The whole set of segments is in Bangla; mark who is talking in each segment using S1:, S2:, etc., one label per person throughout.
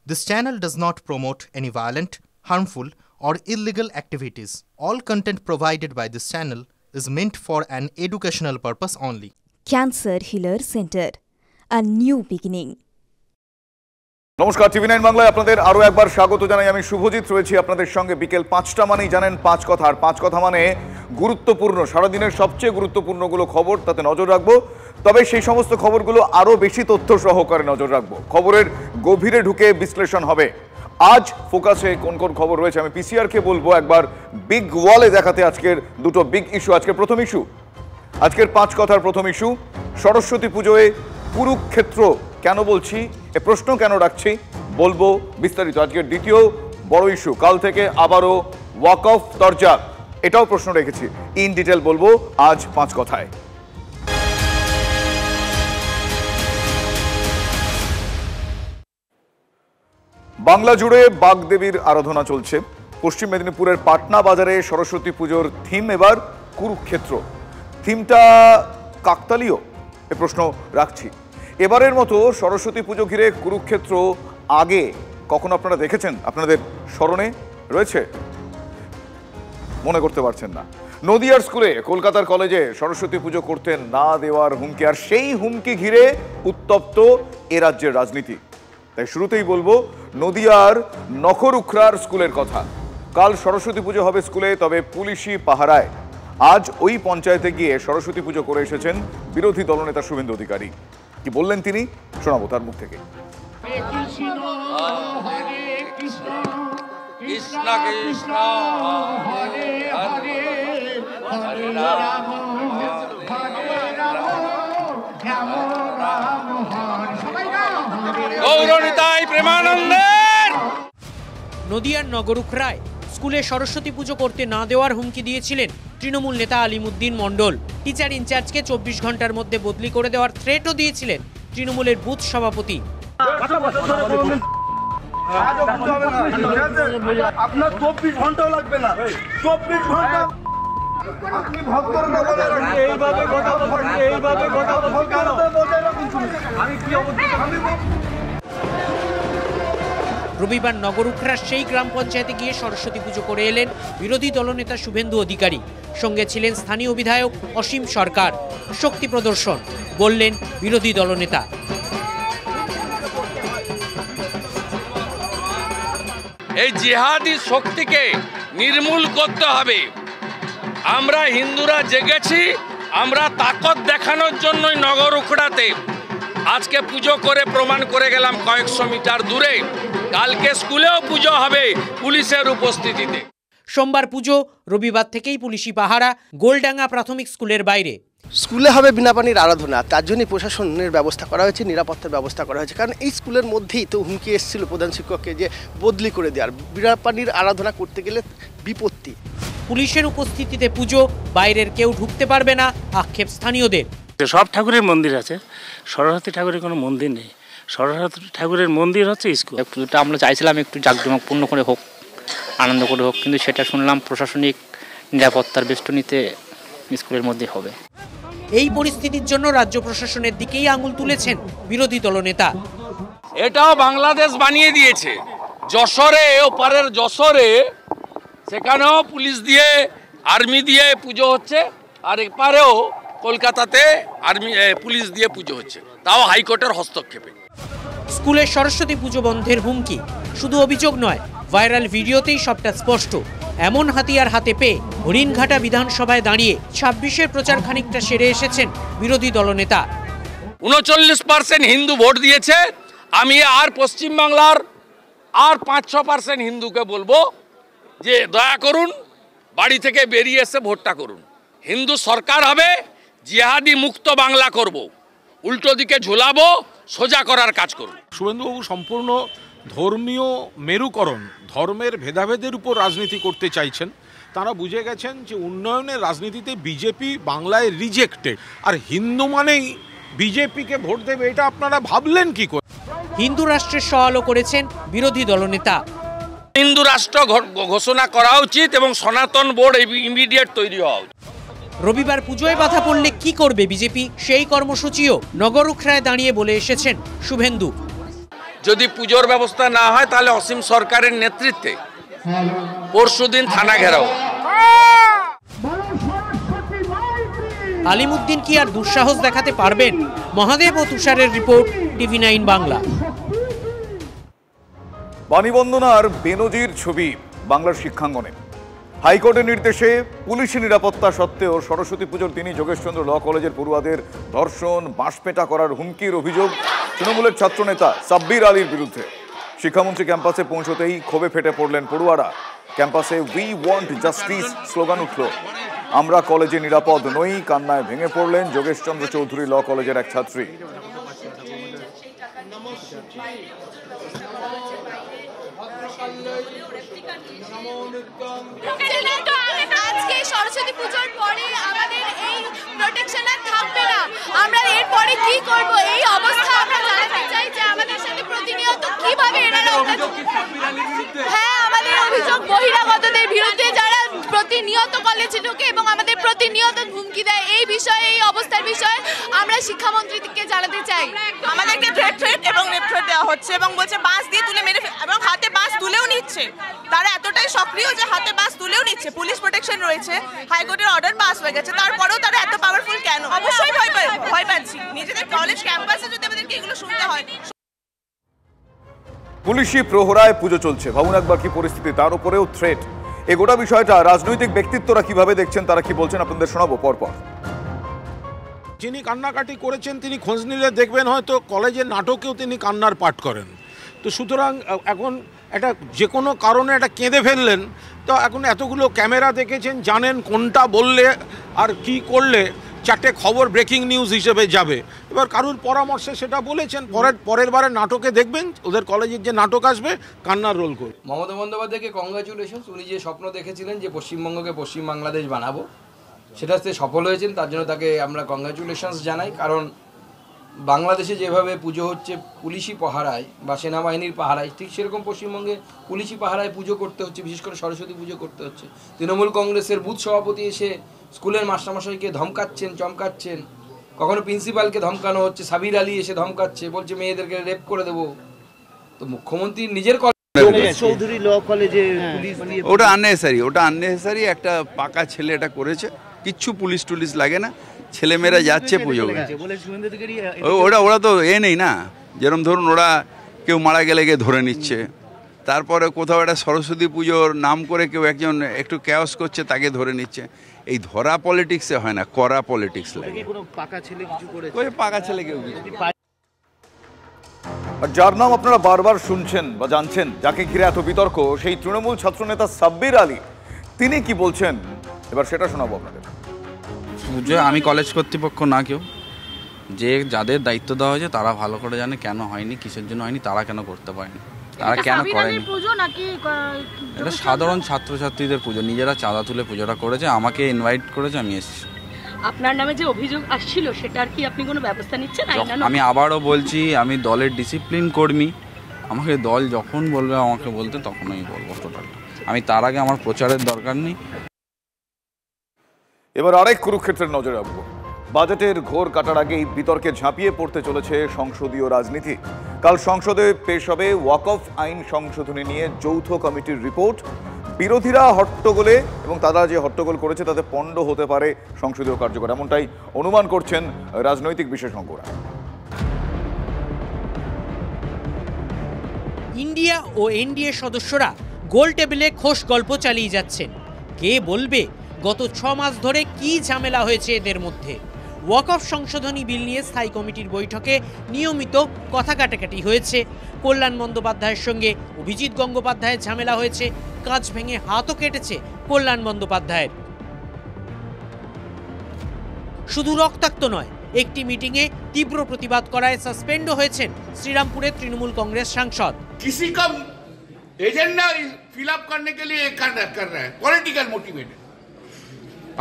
S1: This channel does not promote any violent, harmful, or illegal activities. All content provided by this channel is meant for an educational purpose only.
S2: Cancer Healer Center, a new beginning.
S3: নমস্কার, টিভি9 বাংলায় আপনাদের আরো একবার স্বাগত জানাই। আমি শুভজিৎ রয়েছি আপনাদের সঙ্গে। বিকেল ৫টা মানেই জানেন পাঁচ কথা, আর পাঁচ কথা মানে গুরুত্বপূর্ণ, সারাদিনের সবচেয়ে গুরুত্বপূর্ণগুলো খবর, তাতে নজর রাখবো। তবে সেই সমস্ত খবরগুলো আরো বেশি তথ্য সহকারে নজর রাখবো, খবরের গভীরে ঢুকে বিশ্লেষণ হবে। আজ ফোকাসে কোন কোন খবর রয়েছে আমি পিসিআরকে বলবো একবার বিগ ওয়ালে দেখাতে আজকের দুটো বিগ ইস্যু। আজকের প্রথম ইস্যু, আজকের পাঁচ কথার প্রথম ইস্যু, সরস্বতী পুজোয় কুরুক্ষেত্র কেন বলছি, এ প্রশ্ন কেন রাখছি, বলবো বিস্তারিত। আজকের দ্বিতীয় বড় ইস্যু, কাল থেকে আবারও ওয়াক অফ দরজা, এটাও প্রশ্ন রেখেছি, ইন ডিটেল বলবো আজ পাঁচ কথায়। বাংলা জুড়ে বাগদেবীর আরাধনা চলছে। পশ্চিম মেদিনীপুরের পাটনা বাজারে সরস্বতী পুজোর থিম এবার কুরুক্ষেত্র। থিমটা কাকতালীয়, এ প্রশ্ন রাখছি। এবারের মতো সরস্বতী পুজো ঘিরে কুরুক্ষেত্র আগে কখনো আপনারা দেখেছেন? আপনাদের স্মরণে রয়েছে? মনে করতে পারছেন না। নদিয়ার স্কুলে, কলকাতার কলেজে সরস্বতী পুজো করতে না দেওয়ার হুমকি, আর সেই হুমকি ঘিরে উত্তপ্ত এ রাজ্যের রাজনীতি। তাই শুরুতেই বলবো নদিয়ার নখরুখরার স্কুলের কথা। কাল সরস্বতী পুজো হবে স্কুলে, তবে পুলিশি পাহারায়। আজ ওই পঞ্চায়েতে গিয়ে সরস্বতী পুজো করে এসেছেন বিরোধী দলনেতা শুভেন্দু অধিকারী। কি বললেন তিনি, শোনাবো তার মুখ থেকে।
S4: নদিয়ার নগরুখরায় স্কুলে সরস্বতী পুজো করতে না দেওয়ার হুমকি দিয়েছিলেন তৃণমূল নেতা আলিমুদ্দিন মণ্ডল। টিচার ইনচার্জকে ২৪ ঘন্টার মধ্যে বদলি করে দেওয়ার থ্রেটও দিয়েছিলেন তৃণমূলের বুথ সভাপতি।
S5: আপনার ২৪ ঘন্টাও লাগবে না, ২৪ ঘন্টা আপনি ভক্তর এইভাবে কথা কেন? আমি কি
S4: রবিবার নগরুখরার সেই গ্রাম পঞ্চায়েতে গিয়ে সরস্বতী পুজো করে এলেন বিরোধী দলনেতা শুভেন্দু অধিকারী। সঙ্গে ছিলেন স্থানীয় বিধায়ক অসীম সরকার। শক্তি প্রদর্শন, বললেন বিরোধী দলনেতা।
S6: এই জিহাদি শক্তিকে নির্মূল করতে হবে। আমরা হিন্দুরা জেগেছি, আমরা তাকত দেখানোর জন্যই নগরুখরাতে আজকে পুজো করে প্রমাণ করে গেলাম কয়েকশো মিটার দূরে। কালকে স্কুলেও পুজো হবে পুলিশের উপস্থিতিতে।
S4: সোমবার পুজো, রবিবার থেকেই পুলিশি পাহারা গোলডাঙ্গা প্রাথমিক স্কুলের বাইরে।
S7: স্কুলে হবে বিনা পানির আরাধনা, তার জন্যই প্রশাসনের ব্যবস্থা করা হয়েছে, নিরাপত্তার ব্যবস্থা করা হয়েছে। কারণ এই স্কুলের মধ্যেই তো হুমকি এসেছিল প্রধান শিক্ষককে যে বদলি করে দেওয়ার, বিনা পানির আরাধনা করতে গেলে বিপত্তি।
S4: পুলিশের উপস্থিতিতে পুজো, বাইরের কেউ ঢুকতে পারবে না, আক্ষেপ স্থানীয়দের।
S8: সব ঠাকুরের মন্দির আছে, সরস্বতী ঠাকুরের কোনো মন্দির নেই। সরস্বতী ঠাকুরের মন্দির হচ্ছে স্কুল।
S9: পুজোটা আমরা চাইছিলাম একটু জাঁকজমকপূর্ণ করে হোক, আনন্দ করে হোক, কিন্তু সেটা শুনলাম প্রশাসনিক নিরাপত্তার বেষ্টনীতে স্কুলের মধ্যে হবে।
S4: এই পরিস্থিতির জন্য রাজ্য প্রশাসনের দিকেই আঙুল তুলেছেন বিরোধী দলনেতা।
S6: এটাও বাংলাদেশ বানিয়ে দিয়েছে। যশোরে, ওপারের যশোরে, সেখানেও পুলিশ দিয়ে, আর্মি দিয়ে পুজো হচ্ছে, আর এপারেও কলকাতাতে আর্মি পুলিশ দিয়ে পুজো হচ্ছে, তাও হাইকোর্টের হস্তক্ষেপে।
S4: স্কুলের সরস্বতী পুজো বন্ধের হুমকি শুধু অভিযোগ নয়, ভাইরাল ভিডিওতেই সবটা স্পষ্ট। এমন হাতিয়ার হাতে পেয়ে হরিণঘাটা বিধানসভায় দাঁড়িয়ে ২৬-এর প্রচার খানিকটা সেরে এসেছেন বিরোধী দলনেতা।
S6: ৩৯% হিন্দু ভোট দিয়েছে। আমি আর পশ্চিমবাংলার আর ৫-৬% হিন্দুকে বলবো যে দয়া করুন, বাড়ি থেকে বেরিয়ে এসে ভোটটা করুন। হিন্দু সরকার হবে, জিহাদি মুক্ত বাংলা করব, উল্টো দিকে ঝুলাবো, সোজা করার কাজ করুন।
S10: শুভেন্দুবাবু সম্পূর্ণ ধর্মীয় মেরুকরণ, ধর্মের ভেদাভেদের উপর রাজনীতি করতে চাইছেন। তারা বুঝে গেছেন যে উন্নয়নের রাজনীতিতে বিজেপি বাংলায় রিজেক্টেড, আর হিন্দু মানেই বিজেপিকে ভোট দেবে, এটা আপনারা ভাবলেন কি করে?
S4: হিন্দু রাষ্ট্রের সওয়ালও করেছেন বিরোধী দলনেতা।
S6: হিন্দু রাষ্ট্র ঘোষণা করা উচিত এবং সনাতন বোর্ড ইমিডিয়েট তৈরি হওয়া উচিত।
S4: রবিবার পুজোয় বাধা পড়লে কি করবে বিজেপি, সেই কর্মসূচিও নগরুখরায় দাঁড়িয়ে বলে এসেছেন শুভেন্দু।
S6: যদি পুজোর ব্যবস্থা না হয় তাহলে অসীম সরকারের নেতৃত্বে পরশুদিন থানা ঘেরাও।
S4: আলিমুদ্দিন কি আর দুঃসাহস দেখাতে পারবেন? মহাদেব ও তুষারের রিপোর্ট, TV9 বাংলা।
S3: বাণীবন্দনার বেনজির ছবি বাংলার শিক্ষাঙ্গনে। হাইকোর্টের নির্দেশে পুলিশি নিরাপত্তা সত্ত্বেও সরস্বতী পুজোর দিনই যোগেশচন্দ্র ল কলেজের পড়ুয়াদের ধর্ষণ, বাঁশপেটা করার হুমকির অভিযোগ তৃণমূলের ছাত্রনেতা সাব্বির আলীর বিরুদ্ধে। শিক্ষামন্ত্রী ক্যাম্পাসে পৌঁছতেই ক্ষোভে ফেটে পড়লেন পড়ুয়ারা। ক্যাম্পাসে উই ওয়ান্ট জাস্টিস স্লোগান উঠল। আমরা কলেজে নিরাপদ নই, কান্নায় ভেঙে পড়লেন যোগেশচন্দ্র চৌধুরী ল কলেজের এক ছাত্রী।
S11: আজকে সরস্বতী পুজোর পরে আমাদের এই প্রোটেকশন আর থাকবে না। আমরা এরপরে কি করব এই অবস্থা আমরা জানাতে চাই যে আমাদের সাথে প্রতিনিয়ত কিভাবে এনারা, হ্যাঁ আমাদের অভিযোগ বহিরাগতদের বিরুদ্ধে যারা প্রতিনিয়ত কলেজে ঢোকে এবং আমাদের প্রতিনিয়ত হুমকি দেয়, এই বিষয়ে এই অবস্থার বিষয়ে আমরা শিক্ষামন্ত্রীকে জানাতে চাই।
S12: আমাদেরকে থ্রেট এবং নেপথ্রেট দেওয়া হচ্ছে এবং বলছে বাস দিয়ে তুলে মেরে এবং হাতে বাস তুলেও নিচ্ছে। তারা এতটাই সক্রিয় যে হাতে বাস তুলেও নিচ্ছে। পুলিশ প্রোটেকশন রয়েছে, হাইকোর্টের অর্ডার পাস হয়ে গেছে, তারপরেও তারা এত পাওয়ারফুল কেন? অবশ্যই ভয় পাচ্ছি। নিজেদের কলেজ ক্যাম্পাসে যদি আমাদেরকে এগুলো শুনতে হয়।
S3: পুলিশি প্রহরায় পুজো চলছে, ভাবুন একবার কি পরিস্থিতি, তার উপরেও থ্রেট। এই গোটা বিষয়টা রাজনৈতিক ব্যক্তিত্বরা কিভাবে দেখছেন, তারা কি বলছেন আপনাদের শোনাবো পরপর।
S10: যিনি কান্নাকাটি করেছেন তিনি খোঁজ নিলে দেখবেন হয়তো কলেজের নাটকেও তিনি কান্নার পাঠ করেন। তো সুতরাং এখন একটা যে কোনো কারণে এটা কেঁদে ফেললেন, তো এখন এতগুলো ক্যামেরা দেখেছেন, জানেন কোনটা বললে আর কি করলে চারটে খবর ব্রেকিং নিউজ হিসেবে যাবে। এবার কারুর পরামর্শে সেটা বলেছেন, পরের বারে নাটকে দেখবেন ওদের কলেজের যে নাটক আসবে কান্নার রোল করে।
S13: মমতা বন্দ্যোপাধ্যায়কে কংগ্রাচুলেশনস। উনি যে স্বপ্ন দেখেছিলেন যে পশ্চিমবঙ্গকে পশ্চিম বাংলাদেশ বানাবো, সেটা সফল হয়েছেন, তার জন্য তাকে আমরা কংগ্রাচুলেশনস জানাই। কারণ বাংলাদেশে যেভাবে পুজো হচ্ছে পুলিশি পাহারায় বা সেনাবাহিনীর পাহারায়, ঠিক সেরকম পশ্চিমবঙ্গে পুলিশি পাহারায় পুজো করতে হচ্ছে, বিশেষ করে সরস্বতী পুজো করতে হচ্ছে। তৃণমূল কংগ্রেসের বুথ সভাপতি এসে স্কুলের মাস্টারমশাইকে ধমকাচ্ছেন, চমকাচ্ছেন, কখনো প্রিন্সিপালকে ধমকানো হচ্ছে, সাবির আলী এসে ধমকাচ্ছে, বলছে মেয়েদেরকে রেপ করে দেবো। তো মুখ্যমন্ত্রীর নিজের
S7: চৌধুরী ল কলেজে পুলিশ দিয়ে
S14: ওটা আননেসেসারি একটা পাকা ছেলে এটা করেছে, কিচ্ছু পুলিশ টুলিশ লাগে না, ছেলেমেয়েরা যাচ্ছে পুজো। ওরা তো নেই না, যেরকম ধরুন ওরা কেউ মারা গেলে গিয়ে ধরে নিচ্ছে, তারপরে কোথাও একটা সরস্বতী পুজোর নাম করে কেউ একজন একটু ক্যাওস করছে তাকে ধরে নিচ্ছে। এই ধরা পলিটিক্সে হয় না, করা পলিটিক্স লাগে। ওই পাকা ছেলে কেউ
S3: আর যার নাম আপনারা বারবার শুনছেন বা জানছেন, যাকে ঘিরে এত বিতর্ক, সেই তৃণমূল ছাত্রনেতা সাব্বির আলী, তিনি কি বলছেন এবার সেটা শোনাবো আপনাদের।
S15: আমি কলেজ কর্তৃপক্ষ না, কেউ যে যাদের দায়িত্ব দেওয়া হয়েছে তারা ভালো করে জানে কেন হয়নি, কিসের জন্য হয়নি, তারা কেন করতে পারেনি, তারা কেন করেনি। এটা সাধারণ ছাত্রছাত্রীদের পুজো, নিজেরা চাঁদা তুলে পুজোটা করেছে, আমাকে ইনভাইট করেছে, আমি এসেছি।
S16: আপনার নামে যে অভিযোগ আসছিল সেটার কি আপনি কোনো ব্যবস্থা নিচ্ছেন?
S15: আমি আবারও বলছি, আমি দলের ডিসিপ্লিন কর্মী, আমাকে দল যখন বলবে আমাকে বলতে তখন আমি বলবো টোটাল। আমি তার আগে আমার প্রচারের দরকার নেই।
S3: এবার আরেক কুরুক্ষেত্রের নজরে রাখবো। বাজেটের ঘোর কাটার আগেই বিতর্কে ঝাঁপিয়ে পড়তে চলেছে সংসদীয় রাজনীতি। কাল সংসদে পেশ হবে ওয়াকফ আইন সংশোধনী নিয়ে যৌথ কমিটির রিপোর্ট। বিরোধীরা হট্টগোলে এবং তারা যে হট্টগোল করেছে তাতে পণ্ড হতে পারে সংসদীয় কার্যকর, এমনটাই অনুমান করছেন রাজনৈতিক বিশেষজ্ঞরা।
S4: ইন্ডিয়া ও এনডিএ সদস্যরা গোল টেবিলে খোশ গল্প চালিয়ে যাচ্ছেন। কে বলবে গত 6 মাস ধরে কি ঝামেলা হয়েছে এদের মধ্যে। ওয়াকফ সংশোধনী বিল নিয়ে স্থায়ী কমিটির বৈঠকে নিয়মিত কথা কাটাকাটি হয়েছে। কল্যাণ বন্দ্যোপাধ্যায়ের সঙ্গে অভিজিৎ গঙ্গোপাধ্যায়ের ঝামেলা হয়েছে, কাঁচ ভেঙে হাতও কেটেছে কল্যাণ বন্দ্যোপাধ্যায়ের। শুধু রক্তাক্ত নয়, একটি মিটিংয়ে তীব্র প্রতিবাদ করায় সাসপেন্ডও হয়েছেন শ্রীরামপুরের তৃণমূল কংগ্রেস সাংসদ।
S17: किसी का एजेंडा फिलअप करने के लिए कर रहा है, पॉलिटिकल मोटिवेटेड।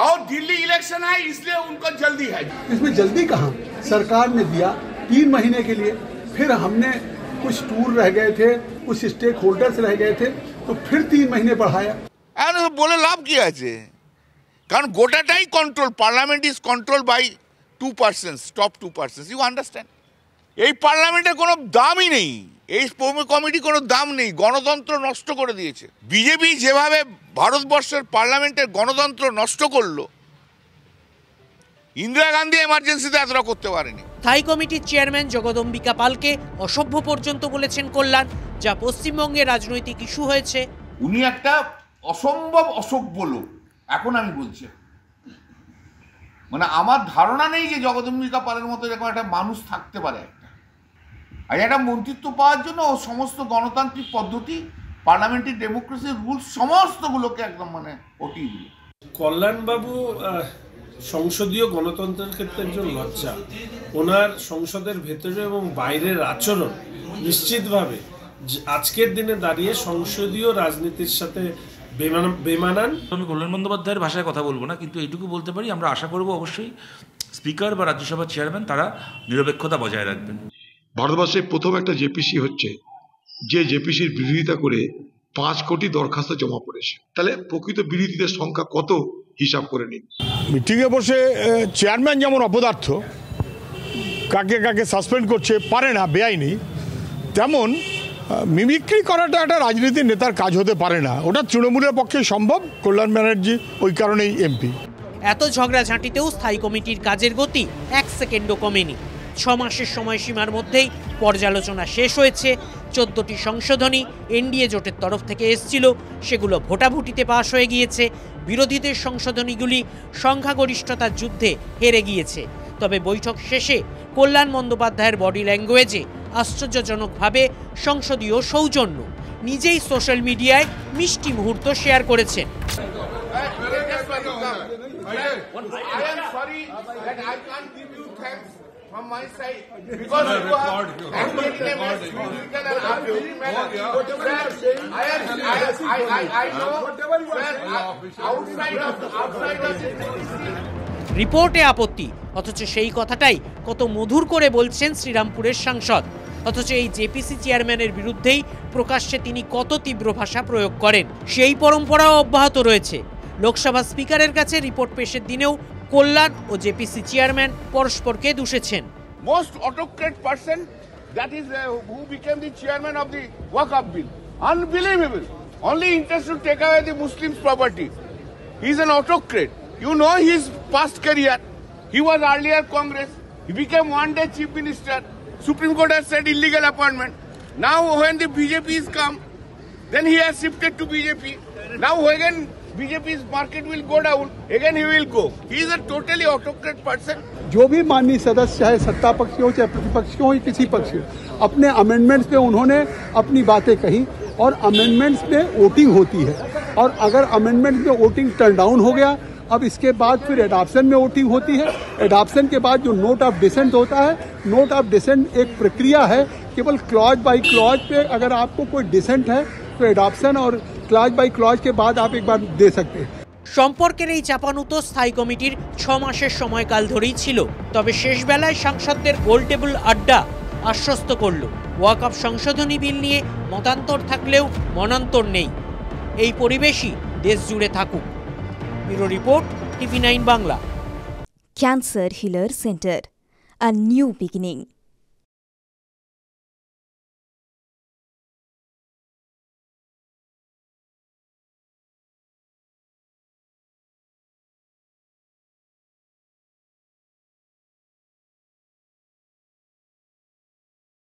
S17: और दिल्ली इलेक्शन है इसलिए उनको जल्दी है।
S18: इसमें जल्दी कहाँ, सरकार ने दिया 3 महीने के लिए, फिर हमने कुछ टूर रह गए थे, कुछ स्टेक होल्डर्स रह गए थे, तो फिर 3 महीने बढ़ाया।
S17: बोले लाभ किया है, कारण গোটাটাই control, parliament is control by 2%, top 2%, you understand. এই পার্লামেন্টের কোনো দামই নেই, এই কমিটি কোনো দাম নেই, গণতন্ত্র নষ্ট করে দিয়েছে। বিজেপি যেভাবে ভারতবর্ষের পার্লামেন্টের গণতন্ত্র নষ্ট করলো, ইন্দিরা গান্ধী এমার্জেন্সিতে এতটা করতে পারেনি।
S4: স্থায়ী কমিটির চেয়ারম্যান জগদম্বিকা পালকে অসভ্য পর্যন্ত বলেছেন কল্যাণ, যা পশ্চিমবঙ্গে রাজনৈতিক ইস্যু হয়েছে।
S17: উনি একটা অসম্ভব অসভ্য লোক। এখন আমি বলছি, মানে আমার ধারণা নেই যে জগদম্বিকা পালের মতো এরকম একটা মানুষ থাকতে পারে। আর একটা মন্ত্রিত্ব পাওয়ার জন্য ও সমস্ত গণতান্ত্রিক পদ্ধতি, পার্লামেন্টারি ডেমোক্রেসির রুলস সমস্তগুলোকে একদম মানে ওটিয়ে দিল।
S19: কল্যাণবাবু সংসদীয় গণতন্ত্রের ক্ষেত্রে একজন লজ্জা। ওনার সংসদের ভেতরে এবং বাইরের আচরণ নিশ্চিতভাবে আজকের দিনে দাঁড়িয়ে সংসদীয় রাজনীতির সাথে বেমানান।
S20: আমি কল্যাণ বন্দ্যোপাধ্যায়ের ভাষায় কথা বলবো না, কিন্তু এইটুকু বলতে পারি আমরা আশা করব অবশ্যই স্পিকার বা রাজ্যসভার চেয়ারম্যান তারা নিরপেক্ষতা বজায় রাখবেন।
S21: ভারতবর্ষে প্রথম একটা জেপিসি হচ্ছে যে জেপিসির বিরোধিতা করে 5 কোটি দরখাস্ত জমা পড়েছে। তাহলে প্রকৃত বিরোধীদের সংখ্যা কত হিসাব করে নিন।
S22: মিটিংয়ে বসে চেয়ারম্যান যেমন অপদার্থ, কাকে কাকে সাসপেন্ড করছে পারে না বেআইনি, তেমন মিমিক্রি করাটা একটা রাজনীতির নেতার কাজ হতে পারে না। ওটা তৃণমূলের পক্ষে সম্ভব। কল্যাণ ব্যানার্জি ওই কারণেই এমপি।
S4: এত ঝগড়াঝাঁটিতেও স্থায়ী কমিটির কাজের গতি 1 সেকেন্ডও কমেনি। 6 মাসের সময়সীমার মধ্যেই পর্যালোচনা শেষ হয়েছে। 14টি সংশোধনী এনডিএ জোটের তরফ থেকে এসেছিল, সেগুলো ভোটাভুটিতে পাশ হয়ে গিয়েছে। বিরোধীদের সংশোধনীগুলি সংখ্যাগরিষ্ঠতার যুদ্ধে হেরে গিয়েছে। তবে বৈঠক শেষে কল্যাণ বন্দ্যোপাধ্যায়ের বডি ল্যাঙ্গুয়েজে আশ্চর্যজনকভাবে সংসদীয় সৌজন্য। নিজেই সোশ্যাল মিডিয়ায় মিষ্টি মুহূর্ত শেয়ার করেছেন।
S17: From my side, because you have handwritten a message written and arguing manner. I know outside of
S4: রিপোর্টে আপত্তি, অথচ সেই কথাটাই কত মধুর করে বলছেন শ্রীরামপুরের সাংসদ। অথচ এই জেপিসি চেয়ারম্যানের বিরুদ্ধেই প্রকাশ্যে তিনি কত তীব্র ভাষা প্রয়োগ করেন, সেই পরম্পরাও অব্যাহত রয়েছে। লোকসভা স্পিকারের কাছে রিপোর্ট পেশের দিনেও কল্যাণ ও জেপিসি চেয়ারম্যান পরস্পরকে দুষেছেন।
S17: Most autocrat person that is who became the chairman of the Waqf bill. Unbelievable. Only interest to take away the Muslims' property. He is an autocrat. You know his past career. He was earlier Congress. He became one-day chief minister. Supreme Court has said illegal appointment. Now when the BJP is come, then he has shifted to BJP. Now again BJP's market will go down, again he will go. He is a totally autocrat person.
S18: जो भी माननीय सदस्य चाहे सत्ता पक्ष हो चाहे प्रतिपक्ष हो किसी पक्ष हो, अपने अमेंडमेंट्स पे उन्होंने अपनी बातें कही और अमेंडमेंट्स पे वोटिंग होती है। और अगर अमेंडमेंट्स में वोटिंग टर्न डाउन हो गया, अब इसके बाद फिर एडॉप्शन में वोटिंग होती है। एडॉप्शन के बाद जो नोट ऑफ डिसेंट होता है, नोट ऑफ डिसेंट एक प्रक्रिया है। केवल क्लॉज बाई क्लॉज पे अगर आपको कोई डिसेंट है तो एडॉप्शन और क्लॉज बाई क्लॉज के बाद आप एक बार दे सकते हैं।
S4: সম্পর্কের এই চাপানুতো স্থায়ী কমিটির 6 মাসের সময়কাল ধরেই ছিল। তবে শেষ বেলায় সাংসদদের গোল টেবিল আড্ডা আশ্বস্ত করল, ওয়াকফ সংশোধনী বিল নিয়ে মতান্তর থাকলেও মনান্তর নেই। এই পরিবেশই দেশ জুড়ে থাকুক। Bureau report, TV9 Bangla.
S2: Cancer Healer Center, a new beginning.